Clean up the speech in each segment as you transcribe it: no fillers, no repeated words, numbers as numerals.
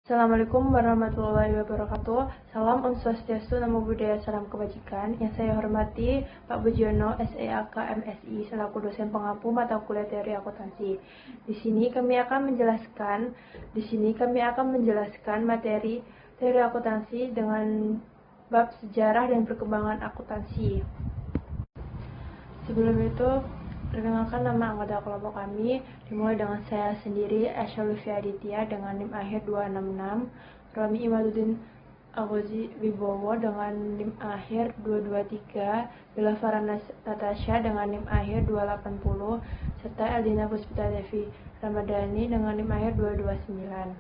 Assalamualaikum warahmatullahi wabarakatuh. Salam Om Swastiastu, Namo Buddhaya, salam kebajikan. Yang saya hormati Pak Bujiono, SEAK MSI, selaku dosen pengampu mata kuliah teori akuntansi. Di sini kami akan menjelaskan materi teori akuntansi dengan bab sejarah dan perkembangan akuntansi. Sebelum itu, perkenalkan nama anggota kelompok kami, dimulai dengan saya sendiri, Asya Lutfi Aditya dengan NIM akhir 266, Romi Imaduddin Agozi Wibowo dengan NIM akhir 223, Bella Farah Natasha dengan NIM akhir 280, serta Eldina Puspita Devi Ramadhani dengan NIM akhir 229.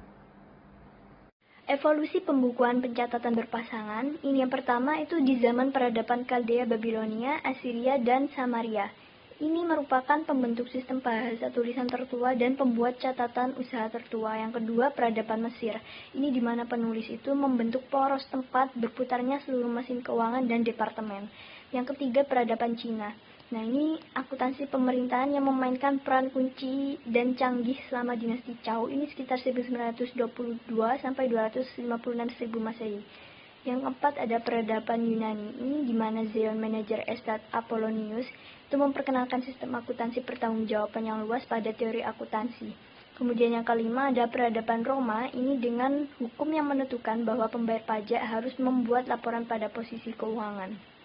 Evolusi pembukuan pencatatan berpasangan, ini yang pertama itu di zaman peradaban Kaldea, Babilonia, Assyria, dan Samaria. Ini merupakan pembentuk sistem bahasa tulisan tertua dan pembuat catatan usaha tertua. Yang kedua, peradaban Mesir. Ini di mana penulis itu membentuk poros tempat berputarnya seluruh mesin keuangan dan departemen. Yang ketiga, peradaban Cina. Nah, ini akuntansi pemerintahan yang memainkan peran kunci dan canggih selama dinasti Chow. Ini sekitar 1922 sampai 256 ribu Masehi. Yang keempat ada peradaban Yunani. Ini di mana Zeon manajer estat Apollonius itu memperkenalkan sistem akuntansi pertanggungjawaban yang luas pada teori akuntansi. Kemudian yang kelima ada peradaban Roma. Ini dengan hukum yang menentukan bahwa pembayar pajak harus membuat laporan pada posisi keuangan.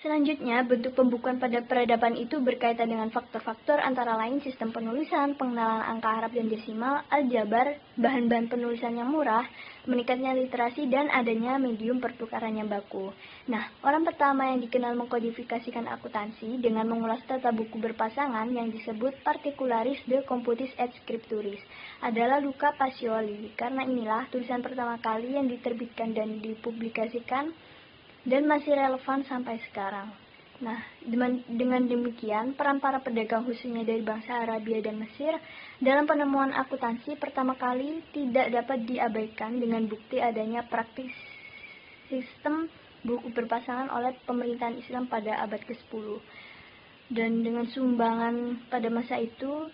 Selanjutnya, bentuk pembukuan pada peradaban itu berkaitan dengan faktor-faktor antara lain sistem penulisan, pengenalan angka Arab dan desimal, aljabar, bahan-bahan penulisan yang murah, meningkatnya literasi, dan adanya medium pertukaran yang baku. Nah, orang pertama yang dikenal mengkodifikasikan akuntansi dengan mengulas tata buku berpasangan yang disebut Particularis de Computis et Scripturis adalah Luca Pacioli. Karena inilah tulisan pertama kali yang diterbitkan dan dipublikasikan dan masih relevan sampai sekarang. Nah, dengan demikian, peran para pedagang khususnya dari bangsa Arabia dan Mesir dalam penemuan akuntansi pertama kali tidak dapat diabaikan dengan bukti adanya praktik sistem buku berpasangan oleh pemerintahan Islam pada abad ke-10. Dan dengan sumbangan pada masa itu,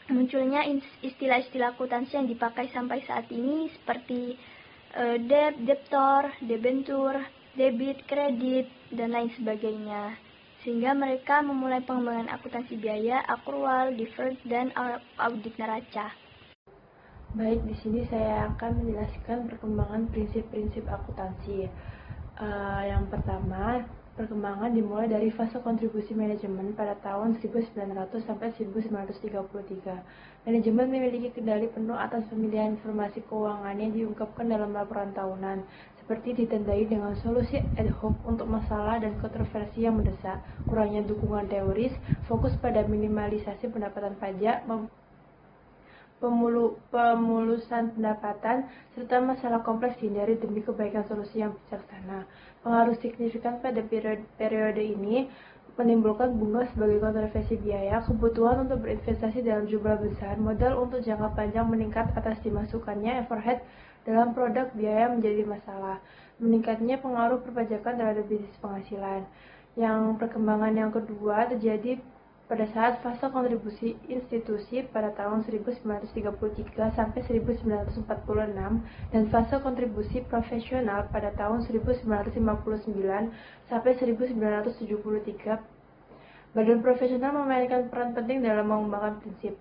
munculnya istilah-istilah akuntansi yang dipakai sampai saat ini seperti debt, debtor, debentur, debit, kredit, dan lain sebagainya. Sehingga mereka memulai pengembangan akuntansi biaya, akrual, deferred, dan audit neraca. Baik, di sini saya akan menjelaskan perkembangan prinsip-prinsip akuntansi. Yang pertama, perkembangan dimulai dari fase kontribusi manajemen pada tahun 1900 sampai 1933. Manajemen memiliki kendali penuh atas pemilihan informasi keuangan yang diungkapkan dalam laporan tahunan, seperti ditandai dengan solusi ad hoc untuk masalah dan kontroversi yang mendesak, kurangnya dukungan teoris, fokus pada minimalisasi pendapatan pajak, pemulusan pendapatan, serta masalah kompleks dihindari demi kebaikan solusi yang bijaksana. Pengaruh signifikan pada periode ini menimbulkan bunga sebagai kontroversi biaya, kebutuhan untuk berinvestasi dalam jumlah besar, modal untuk jangka panjang meningkat atas dimasukkannya overhead dalam produk biaya menjadi masalah, meningkatnya pengaruh perpajakan terhadap bisnis penghasilan. Yang perkembangan yang kedua terjadi pada saat fase kontribusi institusi pada tahun 1933 sampai 1946 dan fase kontribusi profesional pada tahun 1959 sampai 1973. Badan profesional memainkan peran penting dalam mengembangkan prinsip.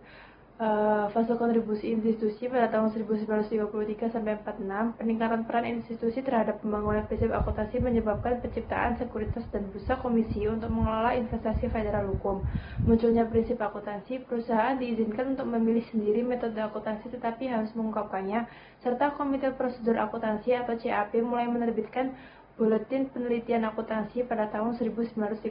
Fase kontribusi institusi pada tahun 1933 sampai 46, peningkatan peran institusi terhadap pembangunan prinsip akuntansi menyebabkan penciptaan sekuritas dan bursa komisi untuk mengelola investasi federal hukum. Munculnya prinsip akuntansi, perusahaan diizinkan untuk memilih sendiri metode akuntansi tetapi harus mengungkapkannya, serta Komite Prosedur Akuntansi atau CAP mulai menerbitkan Buletin Penelitian Akuntansi pada tahun 1938.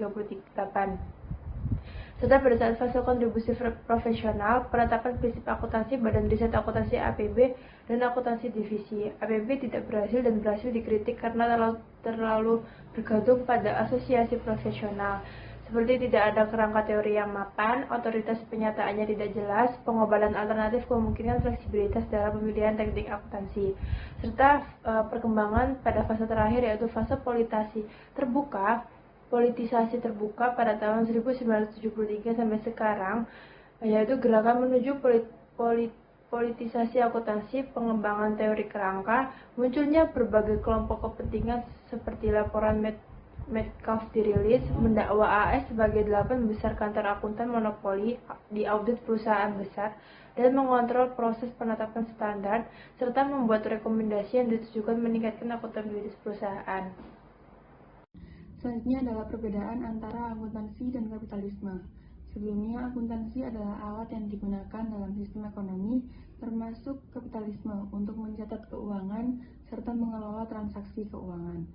Serta pada saat fase kontribusi profesional, penetapan prinsip akuntansi Badan Riset Akuntansi APB dan akuntansi divisi. APB tidak berhasil dan berhasil dikritik karena terlalu bergantung pada asosiasi profesional. Seperti tidak ada kerangka teori yang mapan, otoritas penyataannya tidak jelas, pengobalan alternatif, kemungkinan fleksibilitas dalam pemilihan teknik akuntansi, serta perkembangan pada fase terakhir yaitu fase politisasi terbuka pada tahun 1973 sampai sekarang, yaitu gerakan menuju politisasi akuntansi, pengembangan teori kerangka, munculnya berbagai kelompok kepentingan seperti laporan Metcalfe dirilis, mendakwa AS sebagai 8 besar kantor akuntan monopoli di audit perusahaan besar dan mengontrol proses penetapan standar, serta membuat rekomendasi yang ditujukan meningkatkan akuntabilitas perusahaan. Selanjutnya adalah perbedaan antara akuntansi dan kapitalisme. Sebelumnya, akuntansi adalah alat yang digunakan dalam sistem ekonomi, termasuk kapitalisme, untuk mencatat keuangan serta mengelola transaksi keuangan.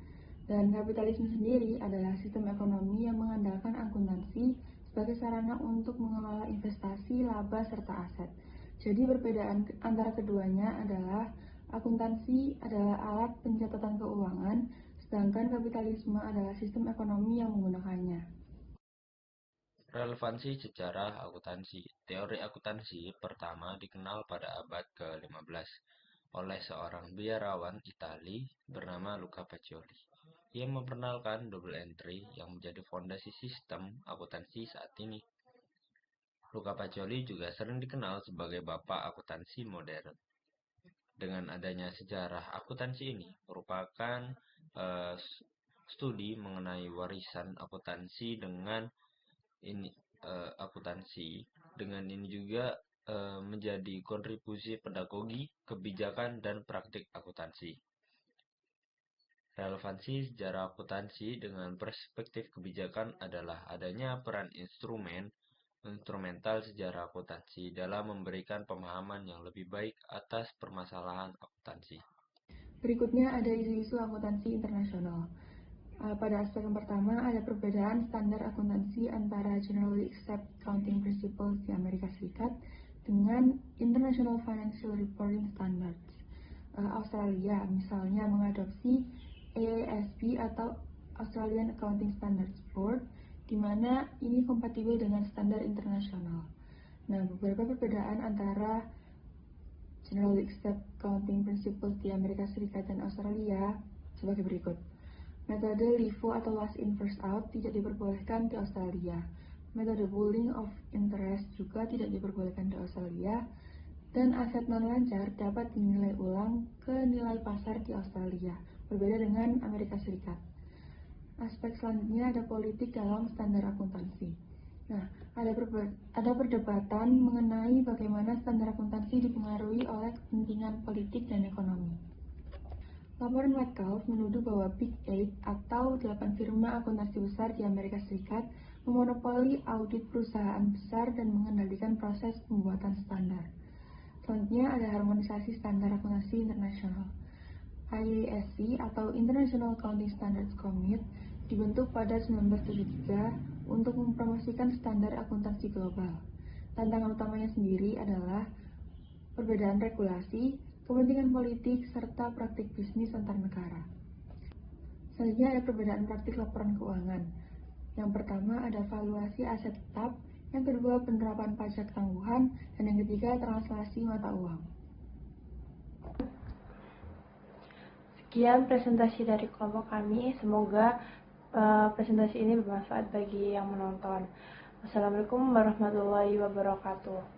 Dan kapitalisme sendiri adalah sistem ekonomi yang mengandalkan akuntansi sebagai sarana untuk mengelola investasi, laba, serta aset. Jadi perbedaan antara keduanya adalah akuntansi adalah alat pencatatan keuangan, sedangkan kapitalisme adalah sistem ekonomi yang menggunakannya. Relevansi sejarah akuntansi. Teori akuntansi pertama dikenal pada abad ke-15 oleh seorang biarawan Itali bernama Luca Pacioli. Ia memperkenalkan double entry yang menjadi fondasi sistem akuntansi saat ini. Luca Pacioli juga sering dikenal sebagai bapak akuntansi modern. Dengan adanya sejarah akuntansi ini merupakan studi mengenai warisan akuntansi dengan ini juga menjadi kontribusi pedagogi, kebijakan, dan praktik akuntansi. Relevansi sejarah akuntansi dengan perspektif kebijakan adalah adanya peran instrumental sejarah akuntansi dalam memberikan pemahaman yang lebih baik atas permasalahan akuntansi. Berikutnya ada isu-isu akuntansi internasional. Pada aspek yang pertama, ada perbedaan standar akuntansi antara Generally Accepted Accounting Principles di Amerika Serikat dengan International Financial Reporting Standards. Australia misalnya mengadopsi AASB atau Australian Accounting Standards Board, di mana ini kompatibel dengan standar internasional. Nah, beberapa perbedaan antara Generally Accepted Accounting Principles di Amerika Serikat dan Australia sebagai berikut. Metode LIFO atau last in first out tidak diperbolehkan di Australia. Metode pooling of interest juga tidak diperbolehkan di Australia. Dan aset non-lancar dapat dinilai ulang ke nilai pasar di Australia, berbeda dengan Amerika Serikat. Aspek selanjutnya ada politik dalam standar akuntansi. Nah, ada perdebatan mengenai bagaimana standar akuntansi dipengaruhi oleh kepentingan politik dan ekonomi. Laporan Metcalfe menuduh bahwa Big 8 atau 8 firma akuntansi besar di Amerika Serikat memonopoli audit perusahaan besar dan mengendalikan proses pembuatan standar. Selanjutnya ada harmonisasi standar akuntansi internasional. IASC atau International Accounting Standards Committee dibentuk pada 1973 untuk mempromosikan standar akuntansi global. Tantangan utamanya sendiri adalah perbedaan regulasi, kepentingan politik, serta praktik bisnis antar negara. Selanjutnya ada perbedaan praktik laporan keuangan. Yang pertama ada valuasi aset tetap, yang kedua penerapan pajak tangguhan, dan yang ketiga translasi mata uang. Sekian presentasi dari kelompok kami, semoga presentasi ini bermanfaat bagi yang menonton. Wassalamualaikum warahmatullahi wabarakatuh.